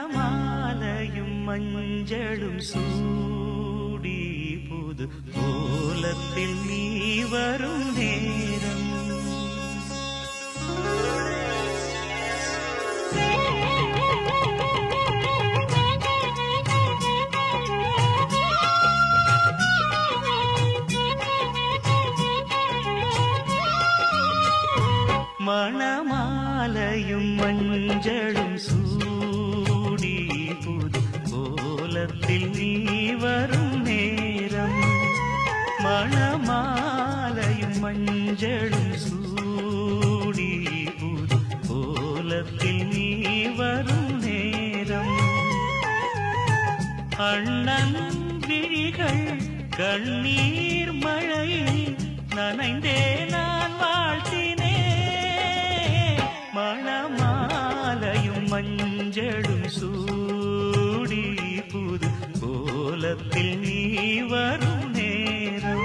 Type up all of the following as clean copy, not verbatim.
மணமாலையும் மஞ்சளும் சூடி புது கோலத்தில் நீ வரும் நேரம் மணமாலையும் மஞ்சளும் சூடி புது கோலத்தில் நீ வரும் நேரம் மணமாலையும் மஞ்சளும் சூடி புது கோலத்தில் நீ வரும் நேரம் அண்ணன் விழிகள் கண்ணீர் மழையில் நனைந்தே நான் வாழ்த்தினேன் மணமாலையும் மஞ்சளும் சூடி புது கோலத்தில் நீ வரும் நேரம்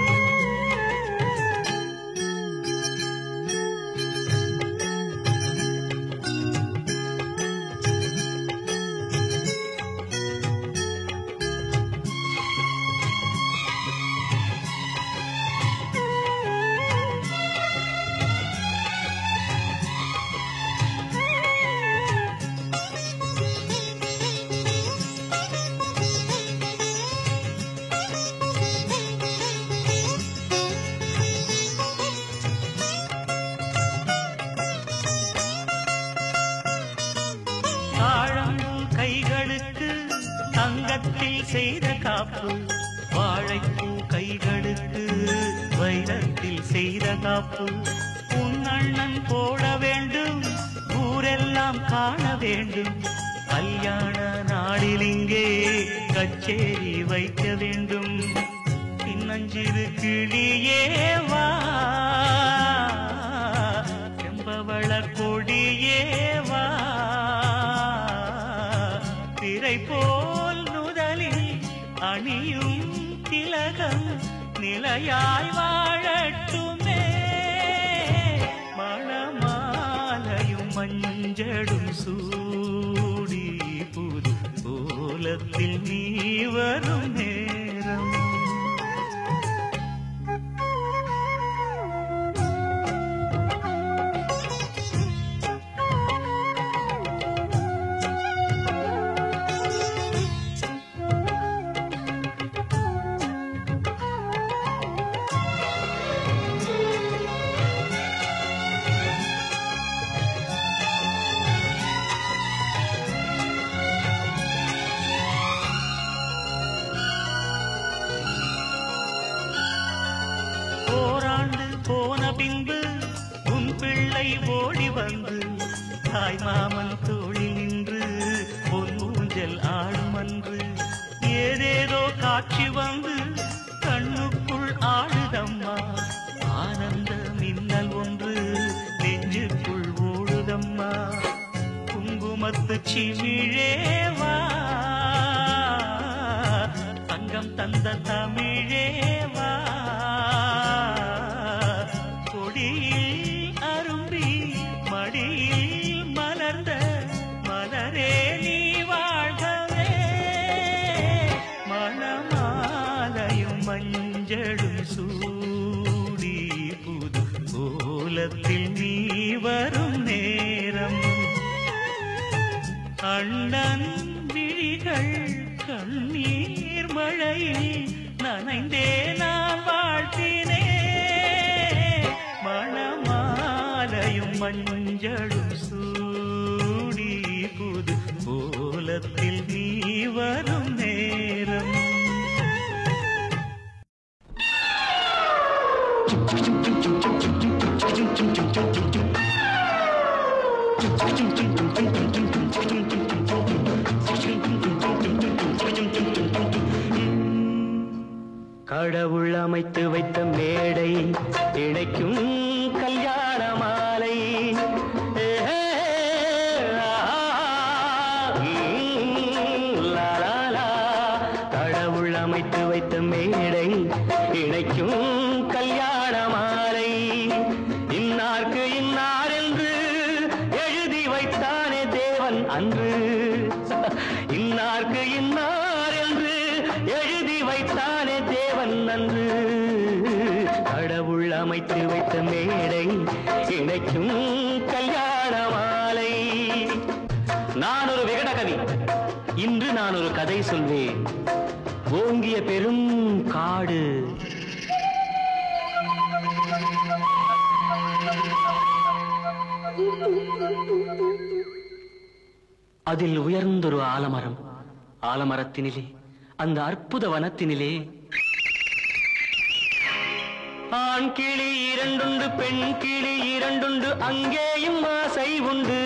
கைகளுக்கு தங்கத்தில் செய்த காப்பு வாழைப்பூ கைகளுக்கு வைரத்தில் செய்த காப்பு உன் அண்ணன் போட வேண்டும் ஊரெல்லாம் காண வேண்டும் கல்யாண நாளில் இங்கே கச்சேரி வைக்க வேண்டும் சின்னஞ்சிறு கிளியேவா செம்பவள கொடியேவா திரை போல் நுதலில் அணியும் திலகம் நிலையாய் வாழட்டுமே மணமாலையும் மஞ்சளும் சூடி புது கோலத்தில் நீ வரும் நேரம் போன பின்பு உன் பிள்ளை ஓடி வந்து தாய் மாமன் தோளில் நின்று பொன் ஊஞ்சல் ஆடும் அன்று ஏதேதோ காட்சி வந்து கண்ணுக்குள் ஆடுதம்மா ஆனந்த மின்னல் ஒன்று நெஞ்சுக்குள் ஓடுதம்மா குங்குமத்து சிமிழேவா தங்கம் தந்த தமிழேவா கொடியில் அரும்பி மடியில் மலர்ந்த மலரே நீ வாழ்கவே மணமாலையும் மஞ்சளும் சூடி புது கோலத்தில் நீ வரும் நேரம் அண்ணன் விழிகள் கண்ணீர் மழையில் நனைந்தே நான் வாழ்த்தினேன் மணமாலையும் மஞ்சளும் சூடி புது கோலத்தில் நீ வரும் நேரம் கடவுள் அமைத்து வைத்த மேடை இணைக்கும் கல்யாண மாலை கடவுள் அமைத்து வைத்த மேடை இணைக்கும் கல்யாண மாலை இன்னார்க்கு இன்னார் என்று எழுதி வைத்தானே தேவன் அன்று இன்னார்க்கு இன்னார் என்று எழுதி வைத்தானே தேவன் நன்று. கடவுள் அமைத்து வைத்த மேடை இணைக்கும் கல்யாண மாலை. நான் ஒரு விகடகவி, இன்று நான் ஒரு கதை சொல்வேன். ஓங்கிய பெரும் காடு, அதில் உயர்ந்தொரு ஆலமரம். ஆலமரத்தினிலே, அந்த அற்புத வனத்தினிலே ஆண் கிளி இரண்டுண்டு, பெண் கிளி இரண்டுண்டு, அங்கேயும் ஆசை உண்டு.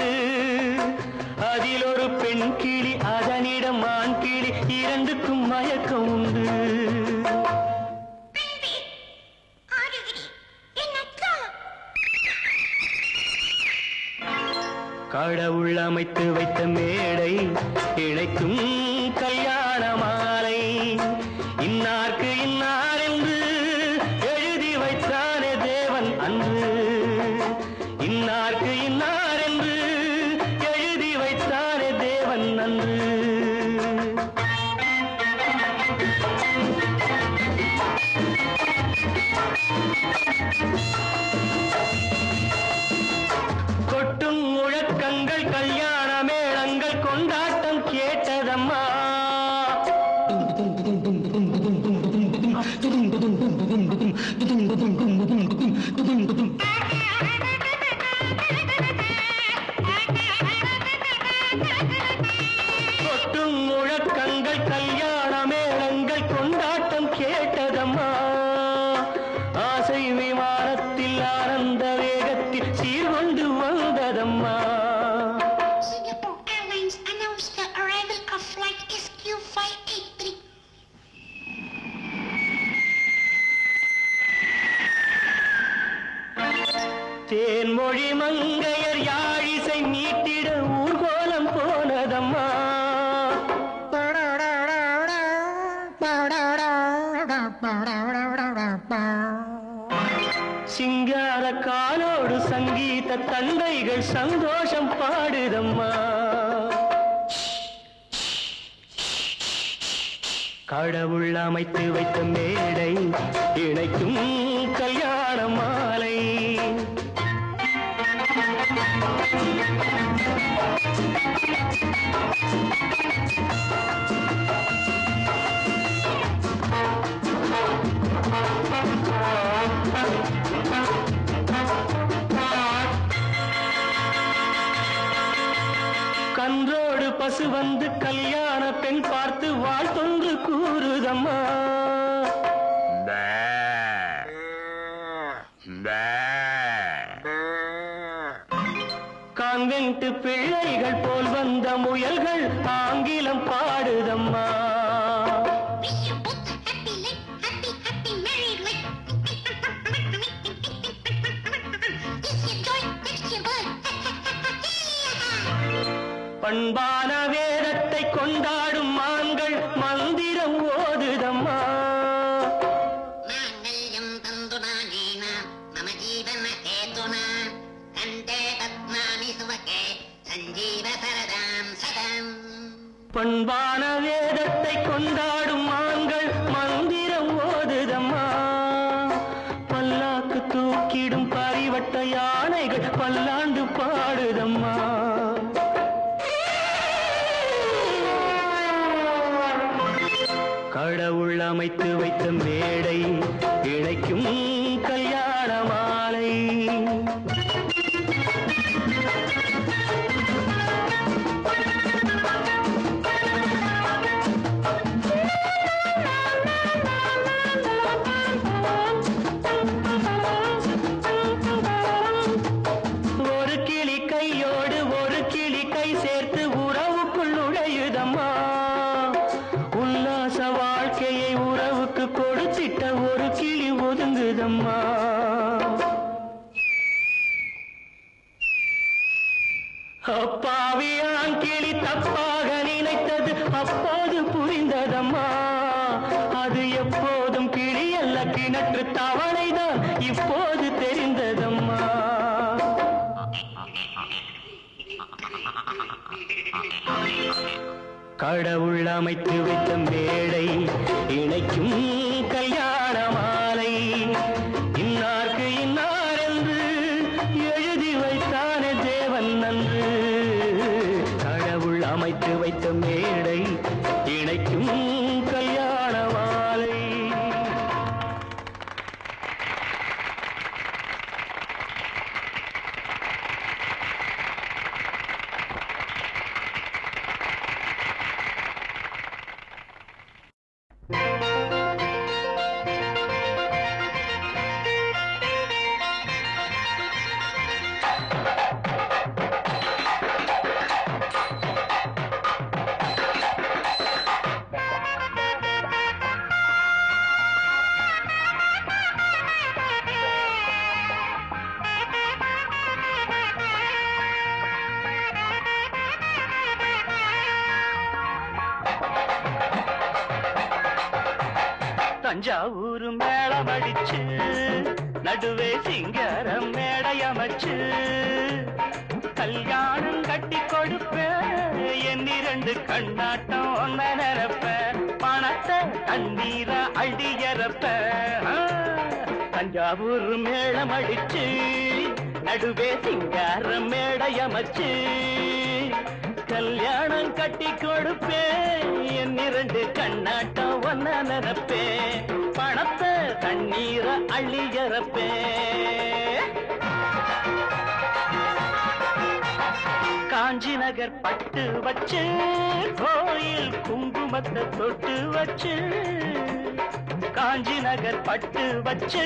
அதில் ஒரு பெண் கிளி, அதனிடம் ஆண் கிளி, இரண்டுக்கும் மயக்கம் உண்டு. கடவுள் அமைத்து வைத்த மேடை இணைக்கும் கல்யாண மாலை. இன்னார்க்கு இன்னார் என்று எழுதி வைத்தானே தேவன் அன்று. இன்னார்க்கு இன்னார் என்று எழுதி வைத்தானே தேவன் அன்று. கொட்டும் முழக்கங்கள், கல்யாண மேளங்கள், கொண்டாட்டம் கேட்டதம்மா. கொட்டும் முழக்கங்கள், கல்யாண மேளங்கள், கொண்டாட்டம் கேட்டதம்மா. ஆசை விமானத்தில் ஆனந்த வேகத்தில் சீர்கொண்டு வந்ததம்மா. Singapore Airlines announced the arrival of flight SQ583. Thenmozhi மங்கையர் யாழிசை மீட்டிட ஊர்கோலம் போனதம்மா. சிங்கார காலோடு சங்கீத தந்தைகள் சந்தோஷம் பாடுதம்மா. கடவுள் அமைத்து வைத்த மேடை இணைக்கும் கல்யாண மாலை. கன்றோடு பசு வந்து கல்யாண பெண் பார்த்து வாழ்த்தொன்று கூறுதம்மா. கான்வென்ட் பிள்ளைகள் போல் வந்த முயல்கள் ஆங்கிலம் பாடுதம்மா. Wish you both a happy life, happy, happy married life. This your joy, that's your birth. பண்பான வேதத்தை கொண்டாடும் மான்கள் மந்திரம் ஓதுதம்மா. மாங்கல்யம் தந்துநானேன மம ஜீவன ஹேதுனா கண்டே பத்மாமி சுவகே சஞ்சீவ சரதாம் சதம். பண்பான வேதத்தை கொண்டாடும் மான்கள் மந்திரம் ஓதுதம்மா. பல்லாக்கு தூக்கிடும் பரிவட்ட யானைகள் பல்லாண்டு பாடுதம்மா. கடவுள் அமைத்து வைத்த மேடை இணைக்கும் கல்யாண மாலை. ஒரு கிளி கையோடு ஒரு கிளி கை சேர்த்து உறவுக்குள் நுழையுதம்மா. உல்லாச வாழ்க்கையை உறவுக்கு கொடுத்திட்ட ஒரு கிளி ஒதுங்குதம்மா. அப்பாவியான் கிளி தப்பாக நினைத்தது அப்போது புரிந்ததம்மா. அது எப்போதும் கிளி அல்ல, கிணற்று தவளைதான் இப்போது தெரிந்ததம்மா. கடவுள் அமைத்து வைத்த மேடை இணைக்கும் கல்யாண மாலை இன்னார்க்கு இன்னார் என்று எழுதி வைத்தானே தேவன் நன்று கடவுள் அமைத்து வைத்த மேடை இணைக்கும் கல்யாண மாலை தஞ்சாவூர் மேளம் அடிச்சு நடுவே சிங்காரம் மேடையமைச்சு கல்யாணம் கட்டி கொடுப்பேன் என் இரண்டு கண்ணாட்டம் ஒன்ன நிரப்ப பணத்தை தண்ணீரா அள்ளியறப்ப தஞ்சாவூர் மேளம் அடிச்சு நடுவே சிங்காரம் மேடையமைச்சு கல்யாணம் கட்டி கொடுப்பேன் என் இரண்டு கண்ணாட்டம் ஒன்ன நிரப்பே பணத்தை தண்ணீர அள்ளியறப்பே காஞ்சி நகர் பட்டு வச்சு கோயில் குங்குமத்தை தொட்டு வச்சு காஞ்சி நகர் பட்டு வச்சு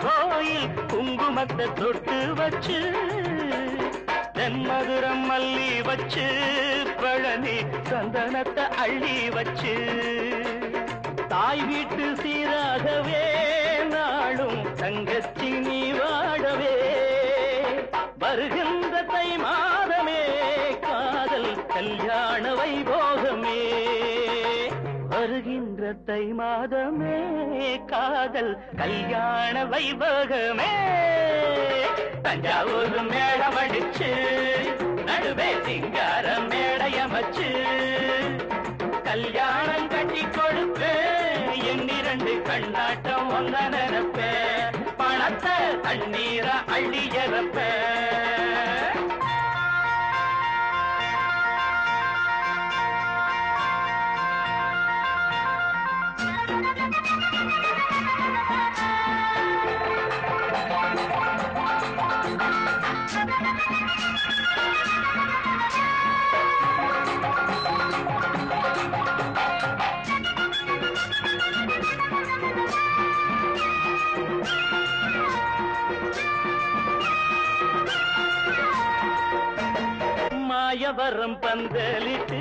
கோயில் குங்குமத்தை தொட்டு வச்சு தென்மதுரம் மல்லி வச்சு பழனி சந்தனத்தை அள்ளி வச்சு தாய் வீட்டு சீராகவே நாளும் தங்கச்சி நீ வாழவே வருகின்ற தை மாதமே காதல் கல்யாண வைபோகமே வருகின்ற தை மாதமே காதல் கல்யாண வைபோகமே தஞ்சாவூர் மேளம் அடிச்சு நடுவே சிங்காரம் மேடையமைச்சு கல்யாணம் கட்டி கொடுப்பேன் என் இரண்டு கண்ணாட்டம் ஒன்ன நிரப்ப பணத்தை தண்ணீர அள்ளியறப்ப மாயவரம் பந்தலிட்டு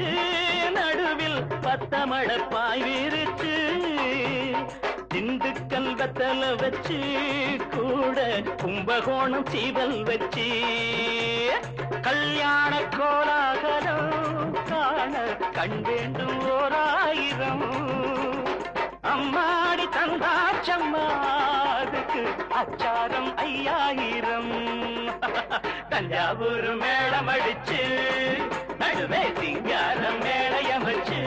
நடுவில் பத்தமழ பாய் விரிச்சு திண்டுக்கல் வெத்தல வச்சு கூட கும்பகோணம் சீவல் வச்சு கல்யாண கோலாகலம் காண கண் வேண்டும் ஓராயிரம் அம்மாடி தந்தாச்சம்மாதுக்கு அச்சாரம் 5000 தஞ்சாவூர் மேளம் அடிச்சு நடுவே சிங்காரம் மேடையமைச்சு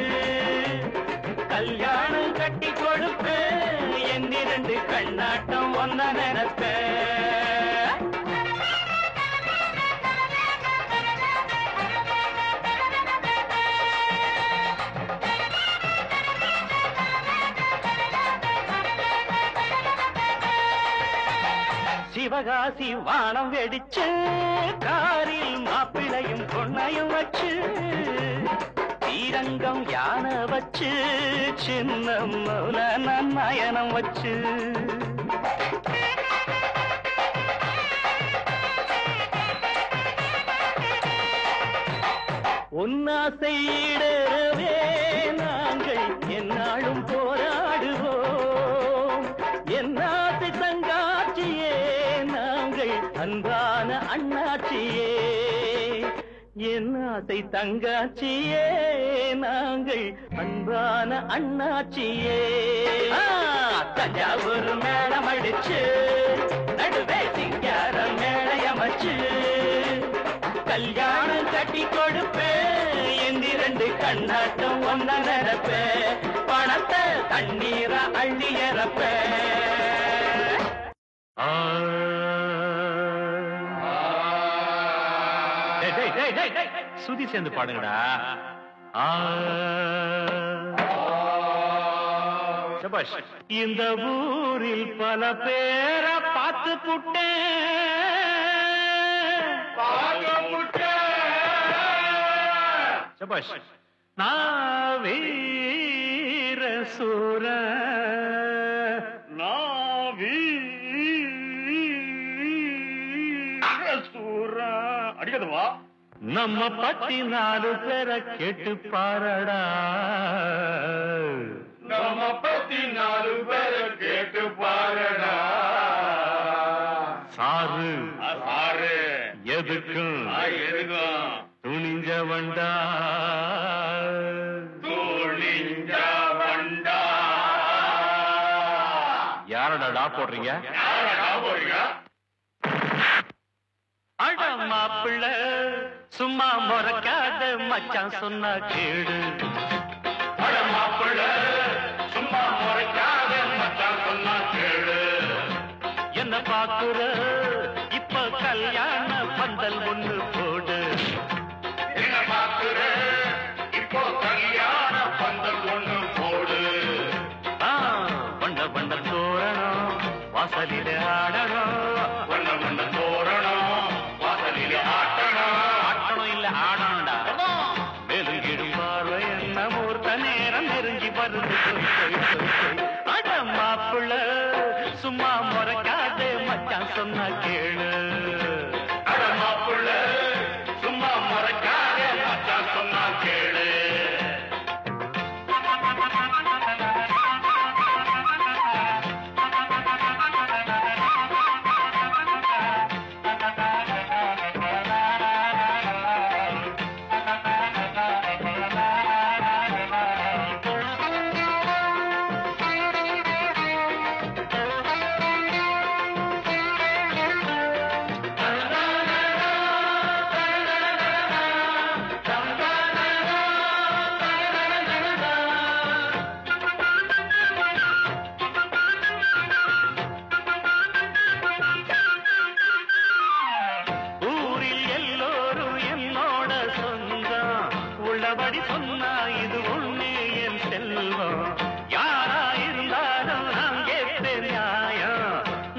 கல்யாணம் கட்டி கொடுப்பு என் இரண்டு கண்ணாட்டம் ஒன்ன நினைப்ப சிவகாசி வானம் வெடிச்சு காரில் மாப்பிளையும் பொண்ணையும் வச்சு ஸ்ரீரங்கம் யானை வச்சு சின்ன மௌன நயனம் வச்சு உன்னாசையிடவே நாங்கள் என்னாலும் போராடுவோம் என்னாசை தங்காட்சியே நாங்கள் அன்பான அண்ணாச்சியே என்னாசை தங்காட்சியே நாங்கள் அன்பான அண்ணாச்சியே தஞ்சாவூர் மேளம் அடிச்சு நடுவே சிங்காரம் மேளையமைச்சு கல்யாணம் கட்டி கொடுப்பேன் என் இரண்டு கண்ணாட்டம் ஒன்ன நினைப்ப பணத்தை தண்ணீரா அள்ளி இறப்ப சுதி சேர்ந்து பாடுங்கடா சபாஷ். இந்த ஊரில் பல பேரை பார்த்து புட்டேன் சபாஷ். நான் வீர சூர அடிக்கதுவா நம்ம பத்தி 4 பேரை கேட்டு பாரடா நம்ம பத்தி 4 பேரை கேட்டு பாரடா சாரு சாரு எதுக்கும் துணிஞ்ச வண்டா துணிஞ்ச வண்டா யாரடா போடுறீங்க அட மாப்பிள்ள சும்மா முறைக்காத மச்சான் சொன்னா கேடு அட மாப்பிள்ள சும்மா முறைக்காத மச்சான் சொன்னா கேடு என்ன பாக்குற இப்ப கல்யாண பந்தல் ஒண்ணு போடு என்ன பாக்குற இப்போ கல்யாண பந்தல் ஒண்ணு போடு வண்ண வண்ண தோரணம் வாசலில ஆடணும் வண்ண வண்ண தோரணம் ஆட்டணும் இல்ல ஆடணும்டா மேலும் இடுவாரோ என்ன மூர்த்த நேரம் நெருங்கி வருது அட மாப்பிள்ள சும்மா முறைக்காதே மச்சான் சொன்னா கேளு அட மாப்பிள்ள சும்மா முறைக்காதே மச்சான் சொன்னா கேளு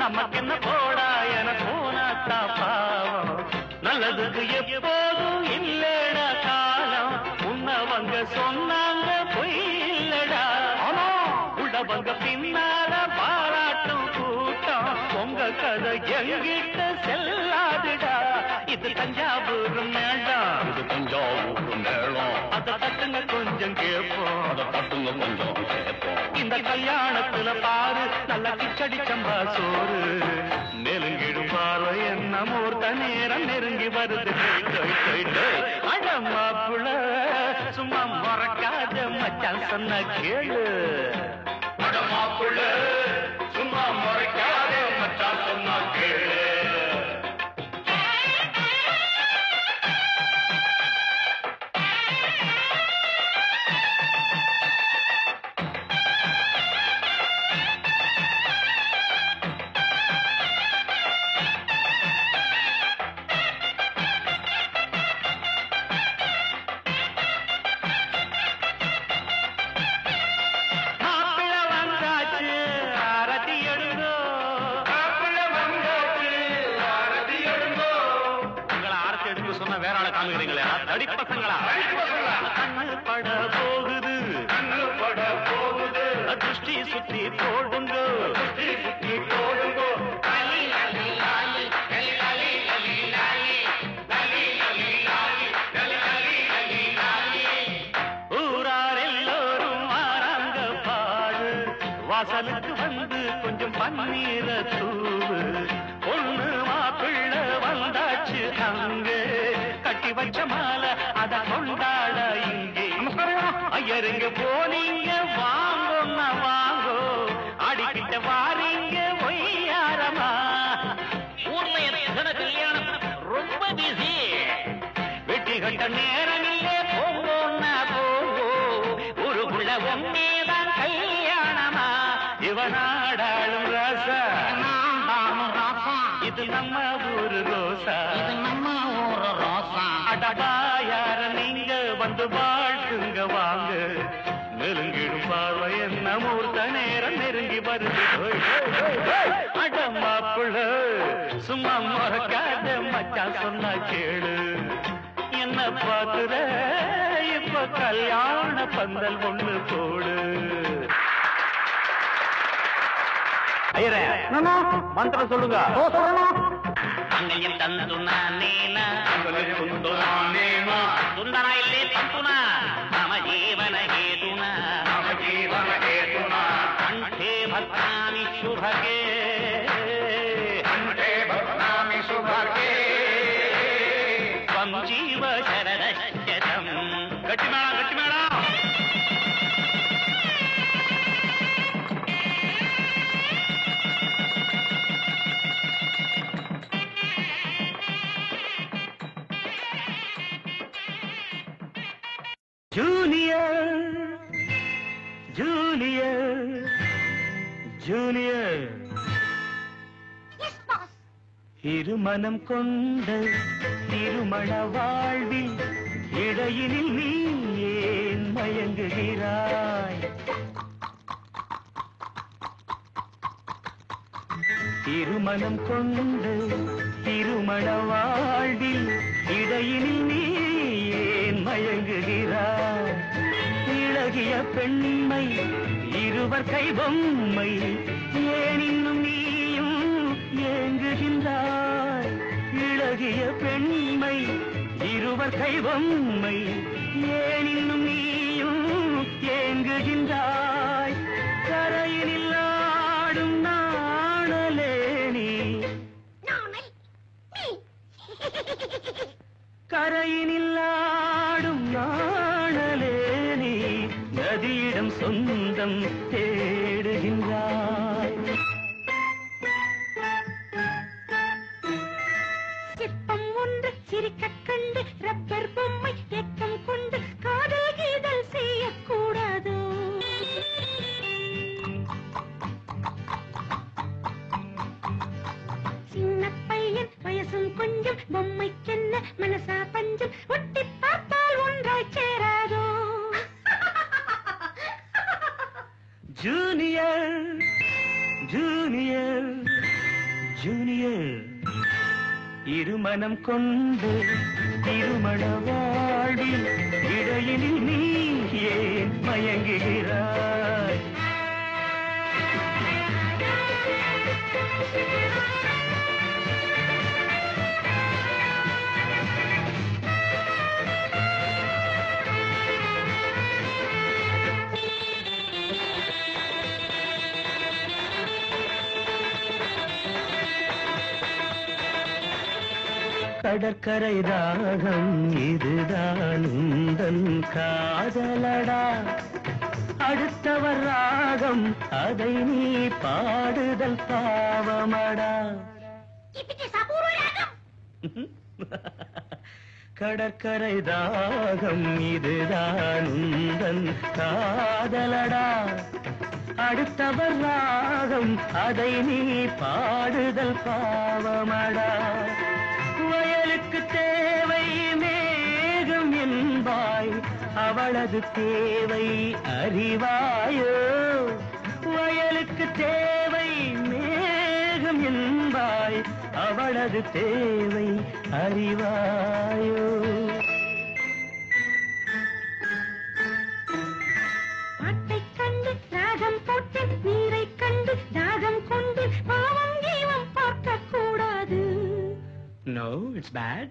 நமக்கென்ன போடா என போனாத்தா பாவம் நல்லதுக்கு எப்போதும் இல்லடா காலம் உன்னவங்க சொன்னாங்க பொய் இல்லடா உள்ளவங்க பின்னால பாராட்டும் கூட்டம் உங்க கதை எங்கிட்ட செல்லாதுடா இது தஞ்சாவூர் மேளம் இது தஞ்சாவூர் மேளம் அதை தட்டுங்க கொஞ்சம் கேட்போம் அதை தட்டுங்க கொஞ்சம் கேட்போம் இந்த கல்யாணத்துல பாரு நல்ல கிச்சடி சம்பா சோறு நெருங்கிடும் பாரு என்ன மூர்த்த நேரம் நெருங்கி வருது அட மாப்பிள்ள சும்மா மறக்காத மச்சான் சொன்ன கேளு அட மாப்பிள்ள சும்மா மறக்காத மச்சான் சொன்ன கேளு திருஷ்டி சுத்தி போடுங்க ஊரார் எல்லோரும் வாராங்க பாடு வாசலுக்கு வந்து கொஞ்சம் பன்னீர தூவு பொண்ணு மாப்பிள்ளை வந்தாச்சு அங்கே கட்டி வச்ச மாலை அத கொண்டாட இங்கே ஐயருங்க போனீங்க வாங்கோன்னா வாங்கோ அடிக்கிட்ட வாரீங்க ஒய்யாரமா ஊர்ல எத்தனை கல்யாணம் ரொம்ப பிஸி வெட்டி கட்ட நேரம் இல்லே போங்கோன்னா போ இந்த ஒன்னேதான் கல்யாணமா இவனாடாளும் ராசா இது நம்ம ஊரு ரோசா அடபா யார நீங்க வந்து வாழ்த்துங்க வாங்க நெருங்கிடும் பார்வை என்ன மூர்த்த நேரம் நெருங்கி வருது அடமாப்புள்ள சும்மா மறக்காத மச்சான் சொன்னா கேளு என்ன பாக்குற இப்ப கல்யாண பந்தல் ஒண்ணு போடு ஐயரே மந்திரம் சொல்லுங்க அங்கையும் தந்துனா நீனா துந்தனா இல்லே தந்துனா நம ஜீவன ஹேதுனா கண்டே பத்னாமி சுபகே த்வம் ஜீவ சரதம் கட்டி மேளம் ஜூனியர் இருமனம் கொண்ட திருமண வாழ்வில் இடையினில் நீ ஏன் மயங்குகிறாய் திருமணம் கொண்ட திருமண வாழ்வில் இடையினில் நீ ஏன் மயங்குகிறாய் இளகிய பெண்மை இருவர் கை பொம்மை ஏன் இன்னும் நீயும் ஏங்குகின்றாய் இளகிய பெண்மை இருவர் கை பொம்மை ஏன் இன்னும் நீயும் ஏங்குகின்றாய் கரையினில் ஆடும் நாணலே நீ கரையினில் ஆடும் நாணலே நீ நதியிடம் சொந்தம் தேடுகின்றாய் சிற்பம் ஒன்று சிரிக்கக் கண்டு ரப்பர் பொம்மை ஏக்கம் கொண்டு காதல் கீதல் செய்யக்கூடாது சின்ன பையன் வயசும் கொஞ்சம் பொம்மைக்கென்ன மனசா பஞ்சம் ஒட்டி பார்த்தால் ஒன்றாய் சேராதோ ஜூனியர் ஜூனியர் ஜூனியர் இருமனம் கொண்டு திருமண வாழ்வில் இடையினில் நீ ஏன் மயங்குகிறாய் கடற்கரை ராகம் இதுதான் உந்தன் காதலடா அடுத்தவர் ராகம் அதை நீ பாடுதல் பாவமடா கடற்கரை தாகம் இதுதான் உந்தன் காதலடா அடுத்தவர் ராகம் அதை நீ பாடுதல் பாவமடா வயலுக்கு தேவை மேகம் என்பாய் அவளது தேவை அறிவாயோ வயலுக்கு தேவை மேகம் என்பாய் அவளது தேவை அறிவாயோ பாட்டை கண்டு ராகம் போட்டு நீரை கண்டு தாகம் கொண்டு பாவம் ஜீவம் பார்க்க கூடாது No, it's bad.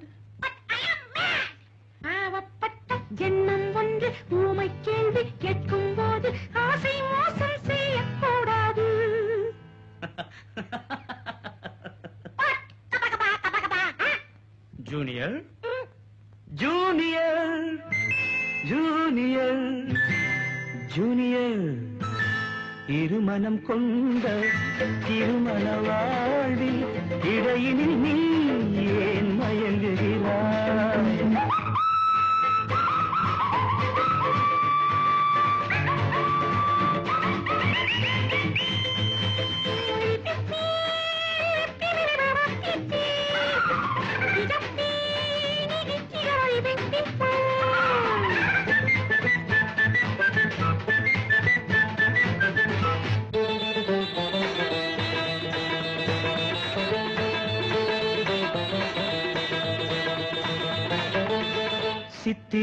பாவப்பட்ட ஜென்மம் ஒன்று ஊமை கேள்வி கேட்கும் போது ஆசை மோசம் செய்யக்கூடாது Junior? Junior! Junior! Junior! இருமனம் கொண்ட திருமண வாழ்வில் இடையினில் நீ ஏன் மயங்குகிறாய்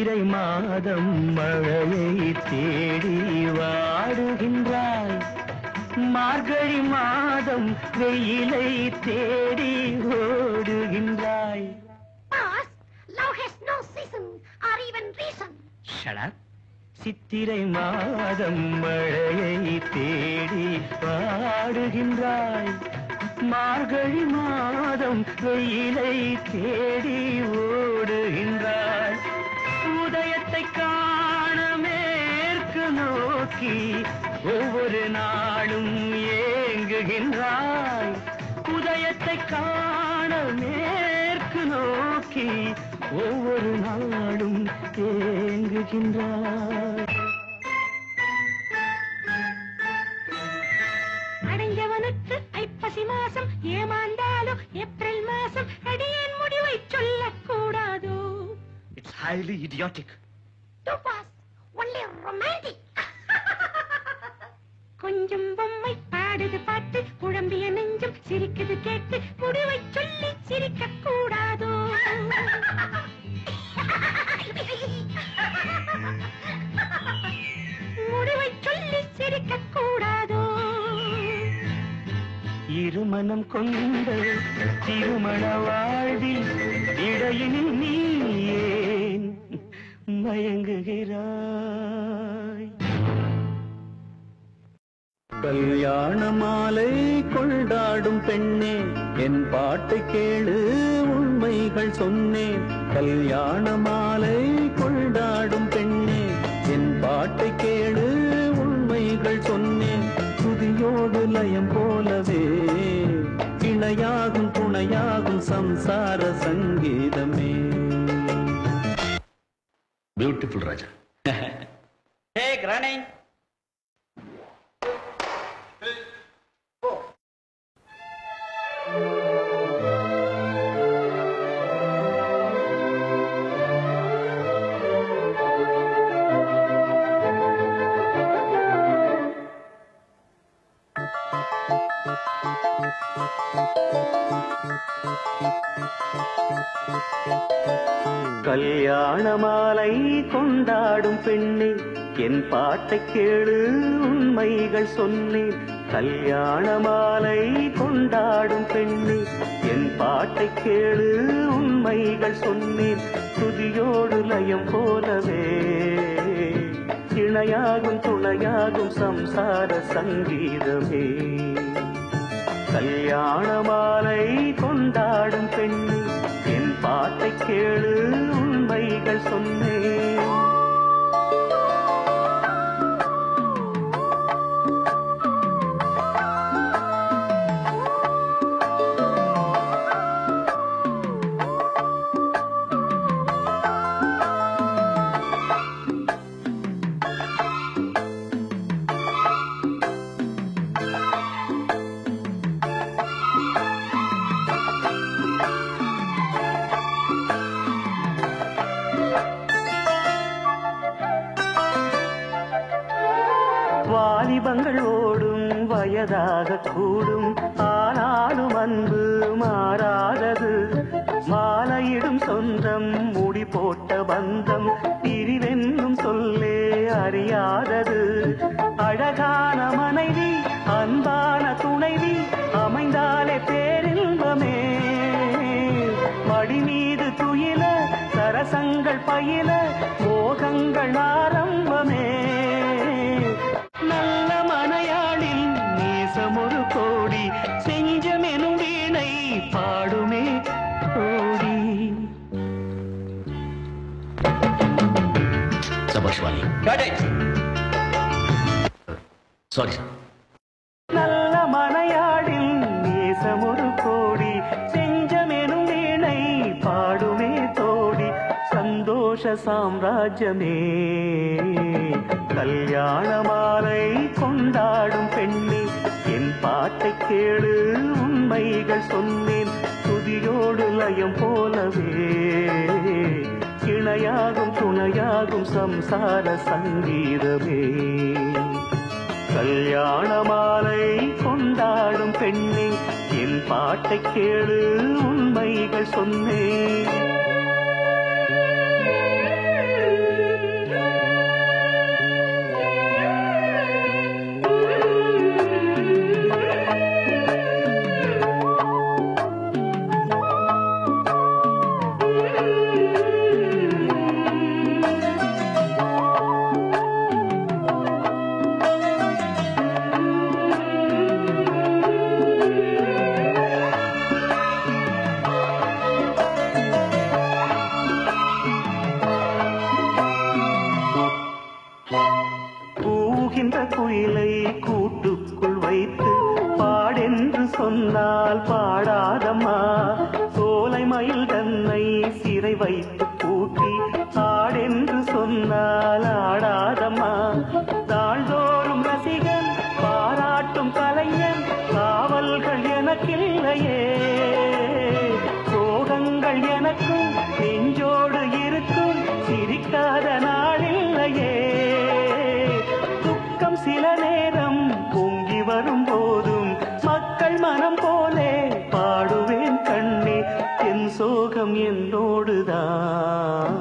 சித்திரை மாதம் மழையை தேடி வாடுகின்றாய், மார்கழி மாதம் வெயிலை தேடி ஓடுகின்றாய். Love has no season or even reason. Shut up. சித்திரை மாதம் மழையை தேடி பாடுகின்றாய், மார்கழி மாதம் வெயிலை தேடி ஓடுகின்றாய். உதயத்தை காண மேற்கு நோக்கி ஒவ்வொரு நாளும் ஏங்குகின்றாய், உதயத்தை காண மேற்கு நோக்கி ஒவ்வொரு நாளும் ஏங்குகின்றாய். அடைஞ்சவனுக்கு ஐப்பசி மாசம் ஏமாந்தாலும் ஏப்ரல் மாசம் அடியேன் முடிவை சொல்லக்கூடாதோ? It's highly idiotic. Too fast, only romantic. கொஞ்சம் பொம்மை பாடுது பாட்டு, குழம்பிய நெஞ்சம் சிரிக்குது கேட்டு, முடிவை சொல்லி சிரிக்க கூடாதோ? முடிவை சொல்லி சிரிக்க கூடாதோ? இருமனம் கொண்ட திருமண வாழ்வில் இடையினில் நீ ஏன் மயங்குகிறாய்? கல்யாண மாலை கொண்டாடும் பெண்ணே, என் பாட்டை கேளு உண்மைகள் சொன்னேன். கல்யாண மாலை கொண்டாடும் பெண்ணே, என் பாட்டை கேளு உண்மைகள் சொன்னேன். துதியோடு லயம் போலவே இணையாகும் துணையாகும் சம்சார சங்கீதமே. பியூட்டிஃபுல் ராஜா. ஹே கிரானி, கல்யாண மாலை கொண்டாடும் பெண்ணே, என் பாட்டை கேளு உண்மைகள் சொன்னேன். கல்யாண மாலை கொண்டாடும் பெண்ணே, என் பாட்டை கேளு உண்மைகள் சொன்னேன். துதியோடு லயம் போலவே இணையாகும் துணையாகும் சம்சார சங்கீதமே. கல்யாண மாலை கொண்டாடும் பெண்ணே, என் பாட்டை கேளு உண்மைகள் சொன்னேன். வாலிபங்கள் ஓடும் வயதாக கூடும், ஆனாலும் அன்பு மாறாதது. மாலையிடும் சொந்தம் முடி போட்ட பந்தம் பிரிவென்னும் சொல்லே அறியாதது. அழகான மனைவி அன்பான துணைவி அமைந்தாலே பேரின்பமே. மடி மீது துயில சரசங்கள் பயில மோகங்கள் ஆரம்பமே. நல்ல மனையாளில் நேசமொரு கோடி, செஞ்சமெனும் வீணை பாடுமே கோடி. சபாஷ்வாலி. சாரி. நல்ல மனையாளில் நேசமொரு கோடி, செஞ்சமெனும் வீணை பாடுமே தோடி. சந்தோஷ சாம்ராஜ்யமே கல்யாண மாலை கொண்டாடும் பெண்ணே, என் பாட்டை கேளு உண்மைகள் சொன்னேன். துதியோடு லயம் போலவே இணையாகும் துணையாகும் சம்சார சங்கீதமே. கல்யாண மாலை கொண்டாடும் பெண்ணே, என் பாட்டை கேளு உண்மைகள் சொன்னேன். கூவுகின்ற குயிலை கூட்டுக்குள் வைத்து பாடென்று சொன்னால் பாடாதம்மா. சோலை மயில் தன்னை சிறை வைத்து பூட்டி ஆடென்று சொன்னால் ஆடாதம்மா. நாள்தோறும் ரசிகன் பாராட்டும் கலைஞன் காவல்கள் எனக்கில்லையே. சோகங்கள் எனக்கும் நெஞ்சோடு இருக்கும் சிரிக்காத நாளில்லையே. துக்கம் சில நேரம் பொங்கி வரும் போதும் மக்கள் மனம் போலே பாடுவேன் கண்ணே. என் சோகம் என்னோடுதான்.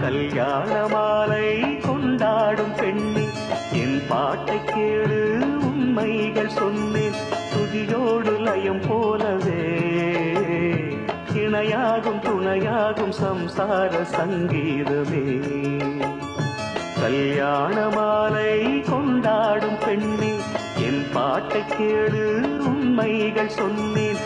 கல்யாண மாலை கொண்டாடும் பெண்ணே என் பாட்டை கேளு உண்மைகள் சொன்னேன். துதியோடு லயம் போலவே இணையாகும் துணையாகும் சம்சார சங்கீதமே. கல்யாண மாலை கொண்டாடும் பெண்ணே என் பாட்டை கேளு உண்மைகள் சொன்னேன்.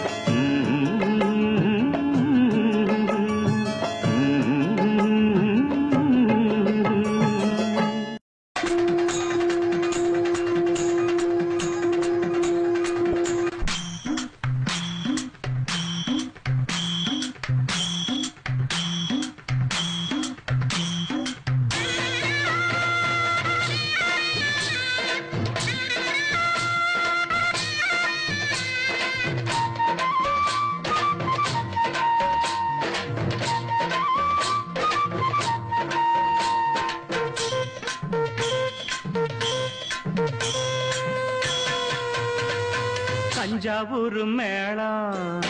தஞ்சாவூர் மேளம்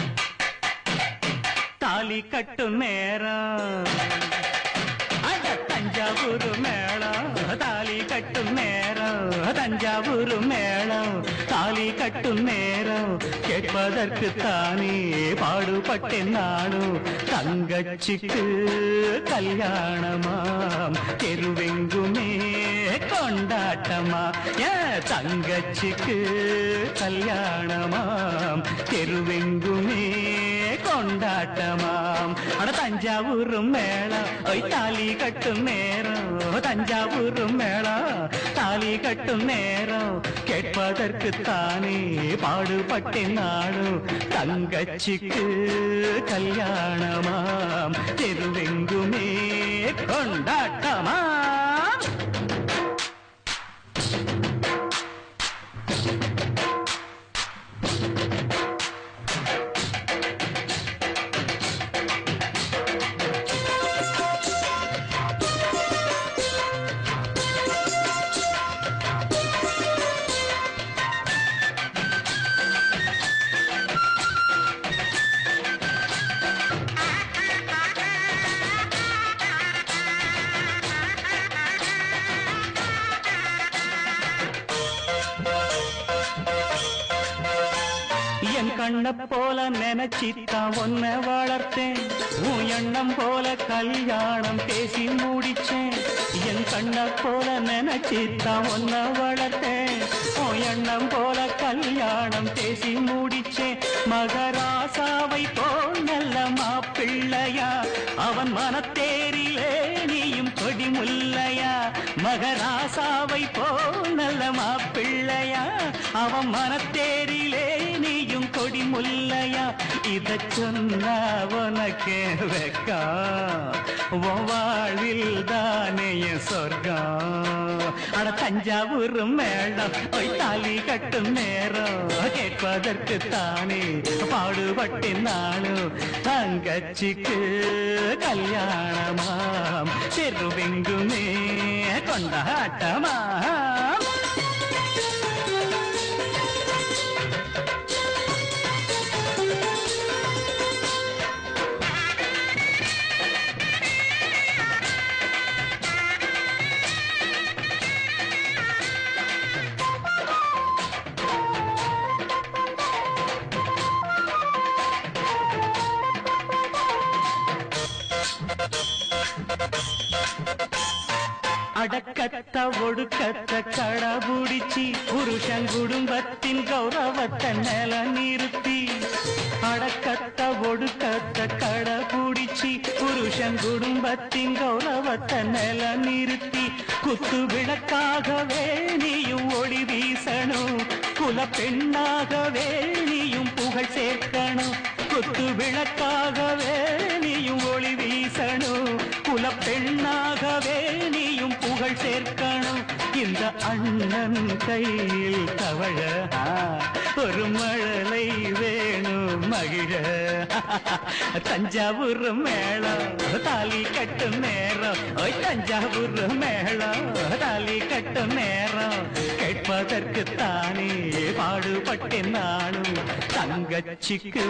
தாலி கட்டும் நேரம். அட தஞ்சாவூர் மேளம் தாலி கட்டும் நேரம். தஞ்சாவூர் மேளம் தாலி கட்டும் நேரம். கேட்பதற்கு தானே பாடுபட்டேன் நானும். தங்கச்சிக்கு கல்யாணமாம் தெருவெங்குமே கொண்டாட்டமா. தங்கச்சிக்கு கல்யாணமாம் தெருவெங்குமே கொண்டாட்டமாம். அட தஞ்சாவூர் மேளம் தாலி கட்டும் நேரம். தஞ்சாவூர் மேளம் தாலி கட்டும் நேரம். கேட்பதற்கு தானே பாடுபட்டேன் நானும். தங்கச்சிக்கு கல்யாணமாம் தெருவெங்குமே கொண்டாட்டமா. என் கண்ண போல நினைச்சித்தான் ஒன்ன வளர்த்தேன். உன் எண்ணம் போல கல்யாணம் பேசி மூடிச்சேன். என் கண்ண போல நினைச்சித்தான் ஒன்ன வளர்த்தேன். உன் எண்ணம் போல கல்யாணம் பேசி மூடிச்சேன். மகராசாவை போல் நல்ல மாப்பிள்ளையா அவன் மனத்தேரிலே நீயும் கொடி முல்லையா. மகராசாவை போல் நல்ல மாப்பிள்ளையா அவன் மனத்தேரிலே நீயும் கொடி முல்லையா. இத சொன்னா உனக்கு வெக்கா வாழ்வில் தானே சொர்க்கம். அட தஞ்சாவூர் மேளம் தாலி கட்டும் நேரம். கேட்பதற்கு தானே பாடுபட்டேன் நானும். தங்கச்சிக்கு கல்யாணமாம் தெருவெங்குமே கொண்டாட்டமா. அடக்கத்த ஒடுக்கத்தை கடைபிடிச்சி புருஷன் குடும்பத்தின் கௌரவத்தை நில நிறுத்தி அடக்கத்தை ஒடுக்கத்தை கடைபிடிச்சி புருஷன் குடும்பத்தின் கௌரவத்தை நில நிறுத்தி குத்து விளக்காகவே நீயும் ஒளி வீசணும் குல பெண்ணாகவே நீயும் புகழ் சேர்க்கணும் குத்து விளக்காகவே நீயும் ஒளி வீசணும் குல பெண்ணாகவே நீயும் புகழ் சேர்க்கணும் இந்த அண்ணன் கையில் தவழ ஒரு மழலை வேணும் மகிழ தஞ்சாவூர் மேளம் தாலி கட்டும் நேரம் தஞ்சாவூர் மேளம் தாலி கட்டும் நேரம் கேட்பதற்கு தானே பாடுபட்டேன் நானும் தங்கச்சிக்கு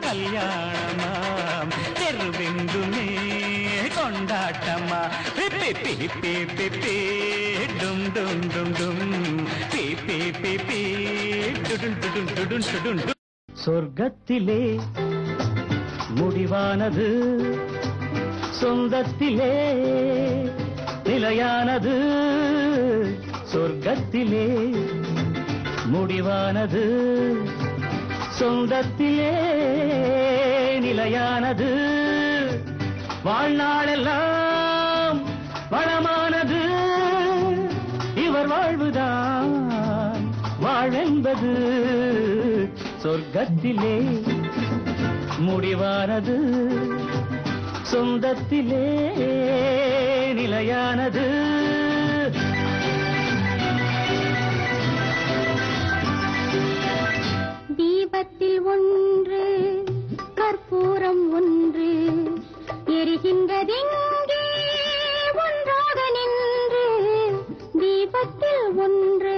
கல்யாணமாம் தெருவெங்குமே கொண்டாட்டமா பிப்பி பிப்பி பிப்பி டும் டும் டும் டும் பிப்பி பிப்பி டுடும் டுடும் டுடும் டுடும். சொர்க்கத்திலே முடிவானது சொந்தத்திலே நிலையானது சொர்க்கத்திலே முடிவானது சொந்தத்திலே நிலையானது வாழ்நாளெல்லாம் வளமானது இவர் வாழ்வுதான் வாழ்வென்பது சொர்க்கத்திலே முடிவானது சொந்தத்திலே நிலையானது. தீபத்தில் ஒன்று கற்பூரம் ஒன்று எரிகின்றதெங்கே ஒன்றாக நின்று தீபத்தில் ஒன்று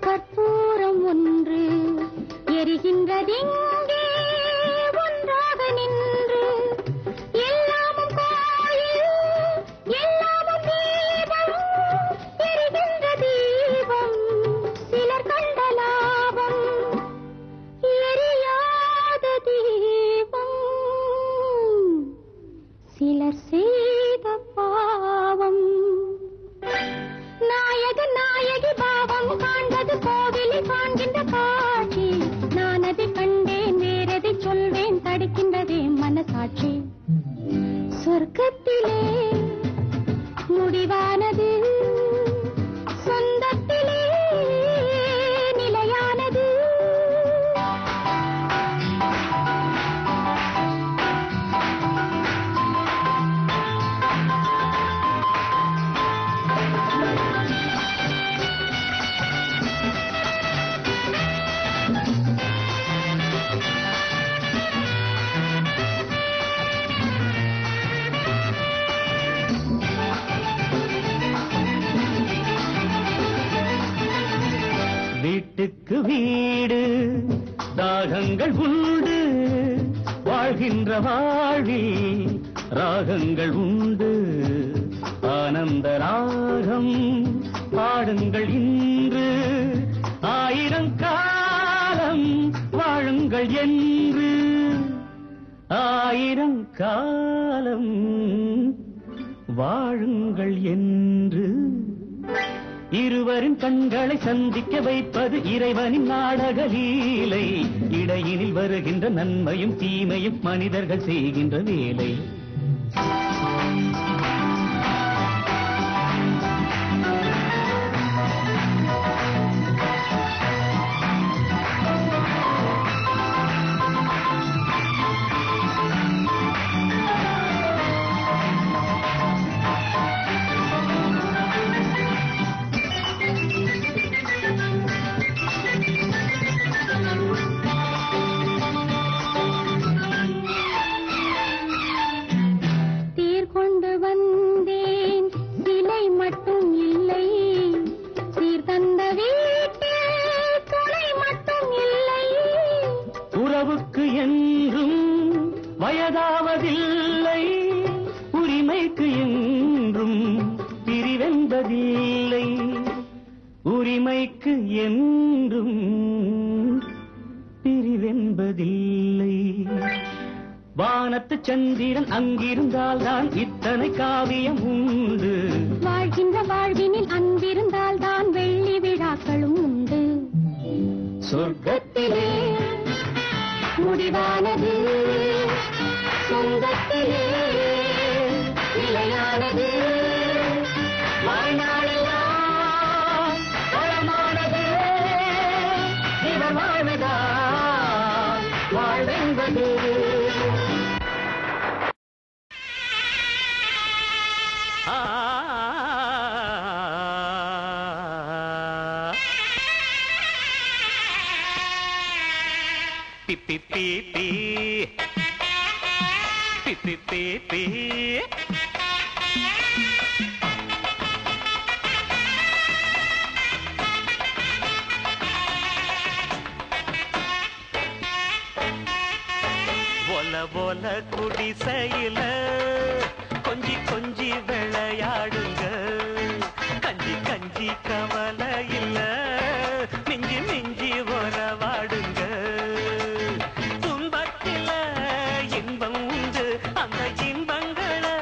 கற்பூரம் ஒன்று எரிகின்றதெங்கே ஒன்றாக நின்று எல்லாமும் கோயில் எல்லாமும் தீபம் எரிகின்ற தீபம் சிலர் கண்ட லாபம் எரியாத தீபம் சிலர் செய்த பாவம். நாயகன் நாயகி பாவம் காண்பது கோவிலில் காண்கின்ற காட்சி நான் அதை கண்டேன் வேறதை சொல்வேன் தடுக்கின்றதே மனசாட்சி. சொர்க்கத்திலே முடிவானது சொந்தத்திலே நிலையானது. வீட்டுக்கு வீடு தாகங்கள் உண்டு வாழ்கின்ற வாழ்வில் ராகங்கள் உண்டு ஆனந்த ராகம் பாடுங்கள் இன்று ஆயிரம் காலம் வாழுங்கள் என்று ஆயிரம் காலம் வாழுங்கள் என்று. இருவரின் கண்களை சந்திக்க வைப்பது இறைவனின் நாடக லீலை இடையினில் வருகின்ற நன்மையும் தீமையும் மனிதர்கள் செய்கின்ற வேலை. உறவுக்கு என்றும் வயதாவதில்லை உரிமைக்கு என்றும் பிரிவென்பதில்லை உரிமைக்கு என்றும் பிரிவென்பதில்லை. வானத்து சந்திரன் அங்கிருந்தால் தான் இத்தனை காவியம் உண்டு. வாழ்கின்ற வாழ்வினில் சொர்க்கத்திலே முடிவானது சொந்தத்திலே நிலையானது வாழ்நாளெல்லாம் வளமானது இவர் வாழ்வதா வாழ்வென்பது பி பி பி பி பி பி பி ஒல ஒல குடிசையில கொஞ்சி கொஞ்சி விளையாடுங்க கஞ்சி கஞ்சி கவலை இல்ல மிஞ்சி மிஞ்சி உறவாடுங்க துன்பத்தில இன்பம் உண்டு அந்த இன்பங்களை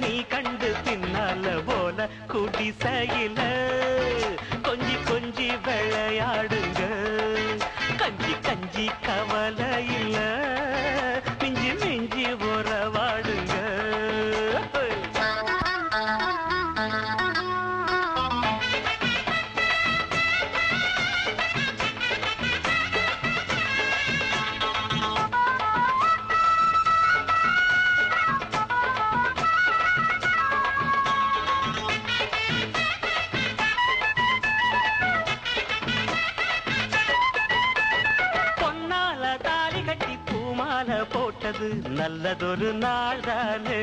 நீ கண்டு பின்னால போல குடிசையில கொஞ்சி கொஞ்சி விளையாடுங்க கஞ்சி கஞ்சி கவலை இல்ல மிஞ்சி மிஞ்சி உறவாடுங்க போட்டது நல்லதொரு நாள் தானே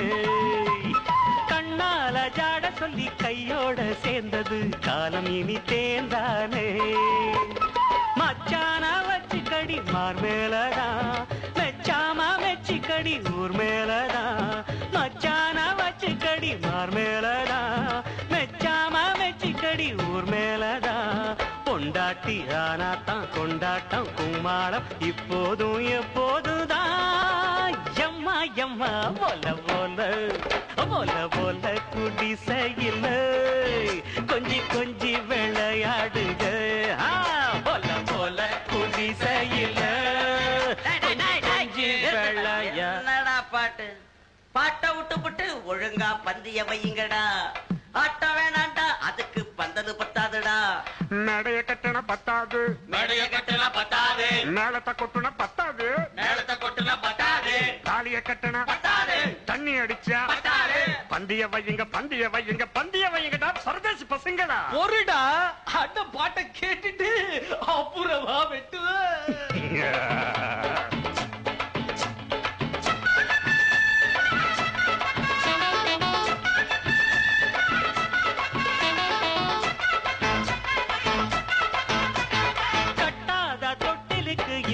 கண்ணால ஜாட சொல்லி கையோட சேர்ந்தது காலம் இனி தேர்ந்தானே மச்சான வச்சு கடி மார் மேலதான் மெச்சாம மெச்சி கடி ஊர் மேலதான் மச்சான வச்சு கடி மார் மேலதான் மெச்சாம மெச்சி கடி ஊர் மேலதான் கொண்டாட்டி ஆனாத்தான் கொண்டாட்டம் கும்மாளம் இப்போதும் எப்போதுதான் எம்மா எம்மா போல போல போல போல குடிசையில் கொஞ்சி கொஞ்சி விளையாடுங்க போல போல குடிசையில் கொஞ்சி என்னடா பாட்டு பாட்டை விட்டு ஒழுங்கா பந்திய வையுங்கடா ஆட்டம் வேணாண்டா அதுக்கு பந்தது பத்தாதுடா மேடைய கட்டண பத்தாது மேடைய கட்டண பத்தாது மேளத்தை கொட்டுன பத்தாது மேளத்தை கொட்டுன பத்தாது தாலிய கட்டண பத்தாது தண்ணி அடிச்சா பத்தாது பந்திய வையுங்க பந்திய வையுங்க பந்திய வையுங்கடா பரதேசி பசங்களா ஒருடா அந்த பாட்டை கேட்டுட்டு அப்புறமா வெட்டு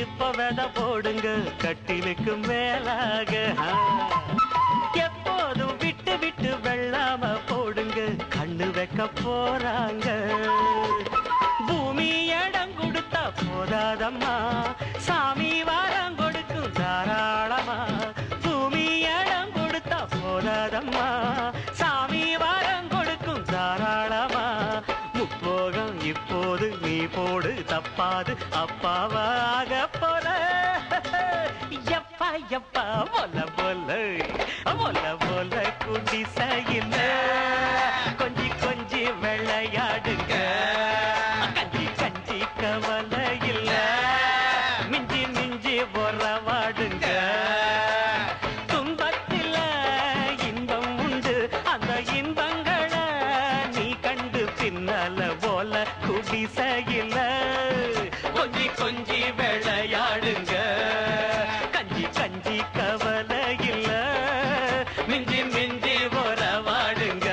இப்ப வெத போடுங்க கட்டிலுக்கு மேலாக எப்போதும் விட்டு விட்டு வெள்ளாம போடுங்க கண்ணு வைக்க போறாங்க பூமி இடம் கொடுத்தா போதாதம்மா சாமி வாரம் கொடுக்கும் தாராளமா பூமி இடம் கொடுத்தா போதாதம்மா சாமி வாரம் கொடுக்கும் தாராளமா முப்போகம் இப்போது நீ போடு தப்பாது அப்பாவாக போல எப்பா எப்பா போல போல போல போல குடிசையில் கொஞ்சி கொஞ்சி விளையாடுங்க கஞ்சி கஞ்சி கவலை இல்ல மிஞ்சி மிஞ்சி உறவாடுங்க துன்பத்தில இன்பம் உண்டு அந்த இன்பங்களை நீ கண்டு பின்னால போல குடிசையில் கொஞ்சி கொஞ்சி விளையாடுங்க கஞ்சி கஞ்சி கவலை இல்ல மிஞ்சி மிஞ்சி உறவாடுங்க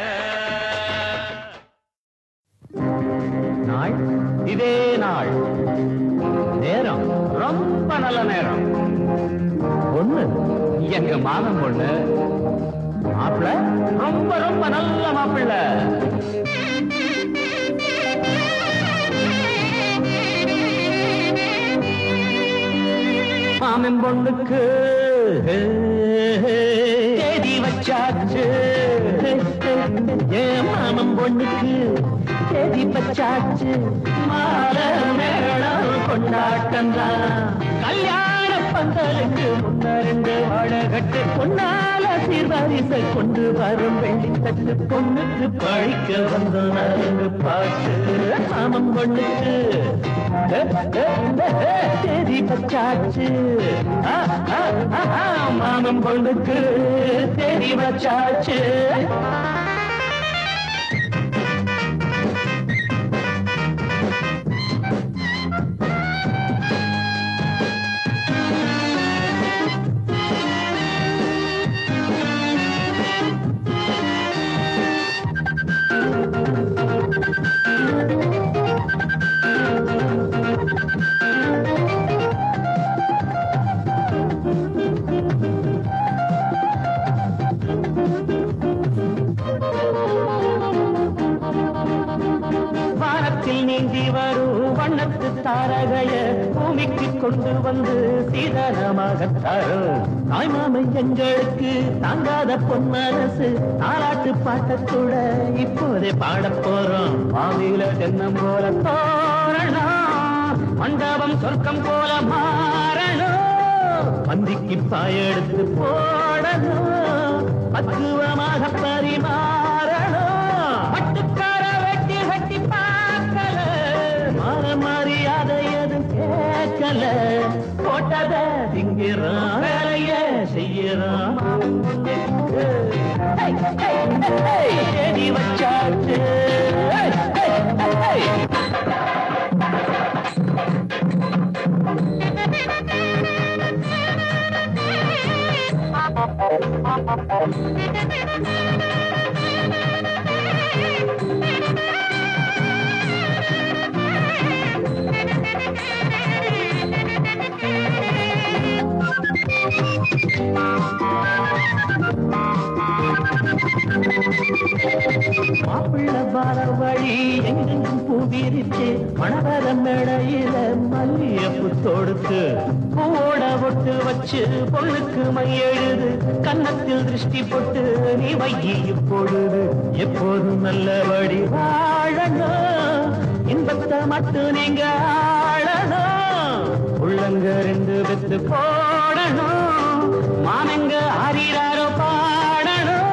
நாள் இதே நாள் நேரம் ரொம்ப நல்ல நேரம் ஒண்ணு எங்க மாதம் பொண்ணு மாப்பிள்ள ரொம்ப ரொம்ப நல்ல மாப்பிள்ள மாமன் பொண்ணுக்கு தேதி வச்சாச்சு ஏன் மாமன் பொண்ணுக்கு தேதி வச்சாச்சு மாலை மேளம் கொண்டாட்டம் தான். கல்யாண பந்தலுக்கு முன்னறிந்து வாழகட்டு பொன்னால சீர்வரிசை கொண்டு வரும் வெள்ளித்தட்டு பொண்ணுக்கு பழிக்க வந்த நரங்கு பாட்டு மாமம் பொண்ணுக்கு தேதி வச்சாச்சு. மாமம் பொண்ணுக்கு தேதி வச்சாச்சு. நீந்தி வரும் வண்ணத்து தாரகைய பூமிக்கு கொண்டு வந்து சீதனமாக தரும். தாய்மாமை எங்களுக்கு தாங்காத பொன்மனசு தாலாட்டு பாட்டத்தோட இப்போதே பாடப் போறோம். மாவில தென்னம் போல தோரணம், மண்டபம் சொர்க்கம் போல மாறணும். பந்திக்கு பாயெடுத்து போடணும், பக்குவமாக பரிமாறணும். பட்டுக்கார வெட்டி வெட்டி பார்க்கல, மரியாதை எதுவும் கேட்கல. போட்டத திங்கிறான், வேலைய செய்யறான். தேடி வச்சாச்சு. மாப்பிள்ள வர வழி எங்கெங்கும் பூவிரிச்சு மணவர மேடையில மல்லியப்பு தொடுத்து பூவோட ஒட்டு வச்சு பொண்ணுக்கு மையெழுது கன்னத்தில் திருஷ்டி போட்டு நீ வையி இப்பொழுது. எப்போதும் நல்லபடி வாழணும், இன்பத்தை மட்டும் நீங்க ஆளணும். உள்ளங்க ரெண்டு வெத்து போடணும், மாமங்க ஆறிறாரோ பாடணும்.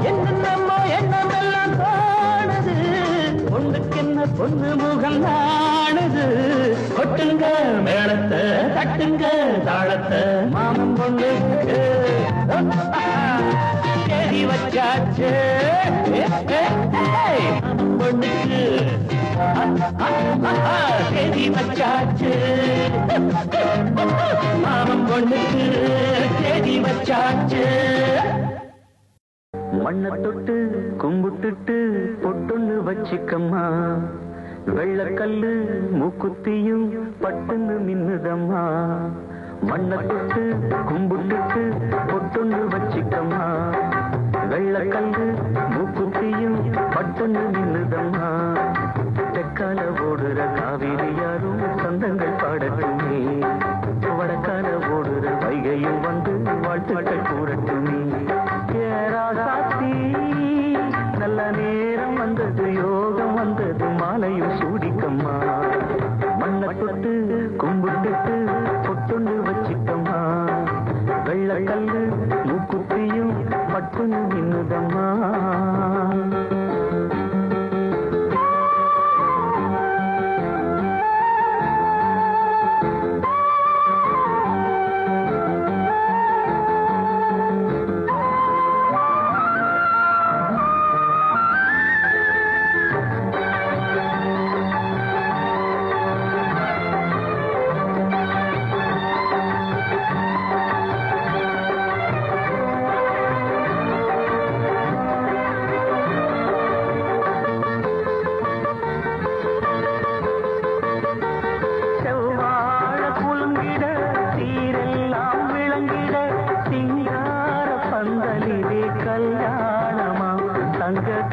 என்னென்னமோ எண்ணமெல்லாம் தோணுது, பொண்ணுக்கு என்ன பொண்ணு முகம் நாணுது. கொட்டுங்க மேளத்தை, தட்டுங்க தாளத்தை, மாமன் பொண்ணுக்கு தேடி வச்சாச்சு. மாமன் பொண்ணுக்கு தேடி வச்சாச்சு. மாமன் பொண்ணுக்கு தேடி வச்சாச்சு. மண்ணை தொட்டு கும்பிட்டுட்டு பொட்டுன்னு வச்சுக்கம்மா, வெள்ளக்கல்லு மூக்குத்தியும் பட்டுன்னு மின்னுதம்மா. மண்ணை தொட்டு கும்பிட்டுட்டு பொட்டுன்னு வச்சுக்கம்மா, வெள்ளக்கல்லு மூக்குத்தியும் பட்டுன்னு மின்னுதம்மா. தெற்கால ஓடுற காவிரி யாரும் சொந்தங்கள் பாடட்டுமே, வடக்கால ஓடுற வைகையும் வந்து வாழ்த்துக்கள் கூறட்டுமே. ஏராசாத்தி நல்ல நேரம் வந்தது, யோகம் வந்தது, மாலையும் சூடிக்கம்மா. மண்ணை தொட்டு கும்பிட்டுட்டு பொட்டுன்னு வச்சிக்கம்மா, வெள்ளக்கல்லு மூக்குத்தியும் பட்டுன்னு மின்னுதம்மா.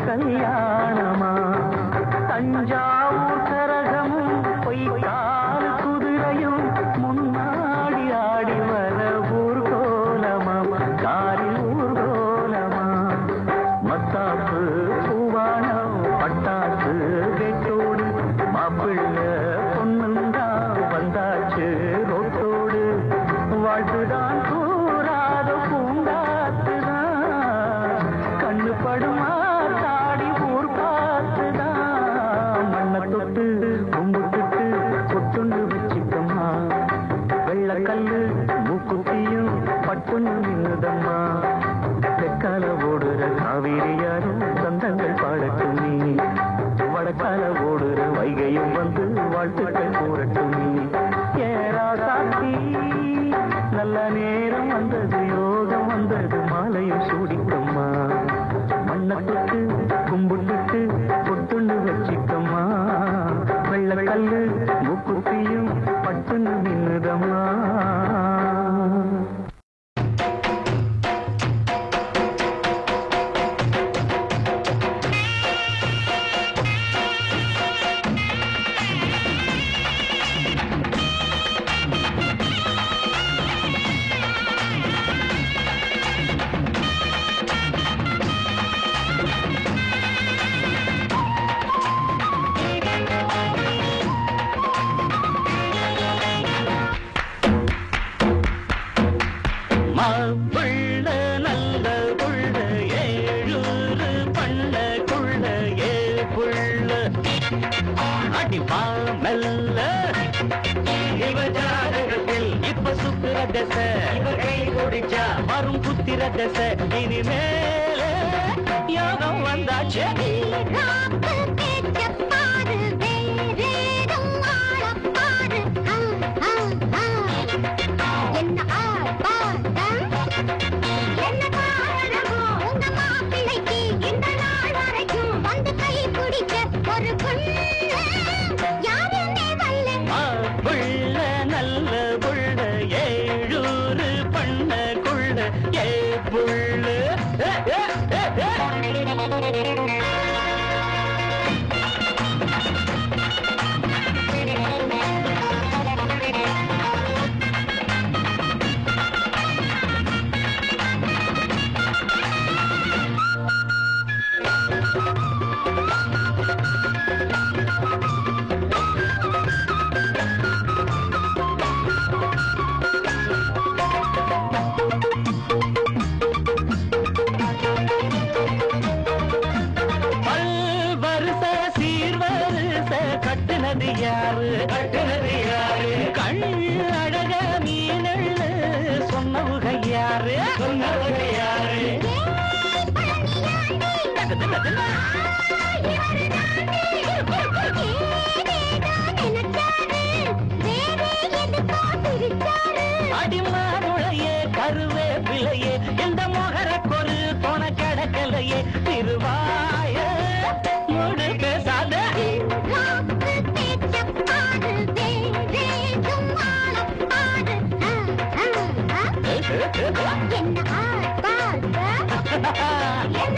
கல்யாணமா தஞ்சாவூர் கரகமும் பொய்க்கால் குதிரையும் முன்னாடி ஆடி வர ஊர்கோலமா, காரில் ஊர்கோலமா. மத்தாப்பு பூவானம் பட்டாசு வெட்டோடு மாப்பிள்ள பொண்ணுந்தா தொட்டு கும்பிட்டுட்டு கொட்டுண்டு வச்சுக்கம்மா வெள்ளக்கல்லு மூக்குத்தியும் பட்டுன்னு நின்னுதம்மா தெற்கால ஓடுற காவிரியாரும் சந்தங்கள் பாடட்டும் நீ வடக்கால ஓடுற வைகையும் வந்து வாழ்த்துக்கள் கூறட்டும் நீ ஏரா சாத்தி நல்ல நேரம் வந்தது யோகம் வந்தது மாலையும் சூடிக்கம்மா மண்ணத்துக்கு கும்பிட்டுட்டு கொட்டுண்டு வச்சிக்கம்மா வெள்ளக்கல்லு மூக்குத்தியும் பட்டுன்னு நின்னுதம்மா வரும் புத்திர தசை இனிமேல யோகம் வந்தாச்சு அடிமாருளையே கருவேப்பிலையே இந்த மொகர கொரு தொண கடக்கலையே திருவாய முழு பேசாத என்ன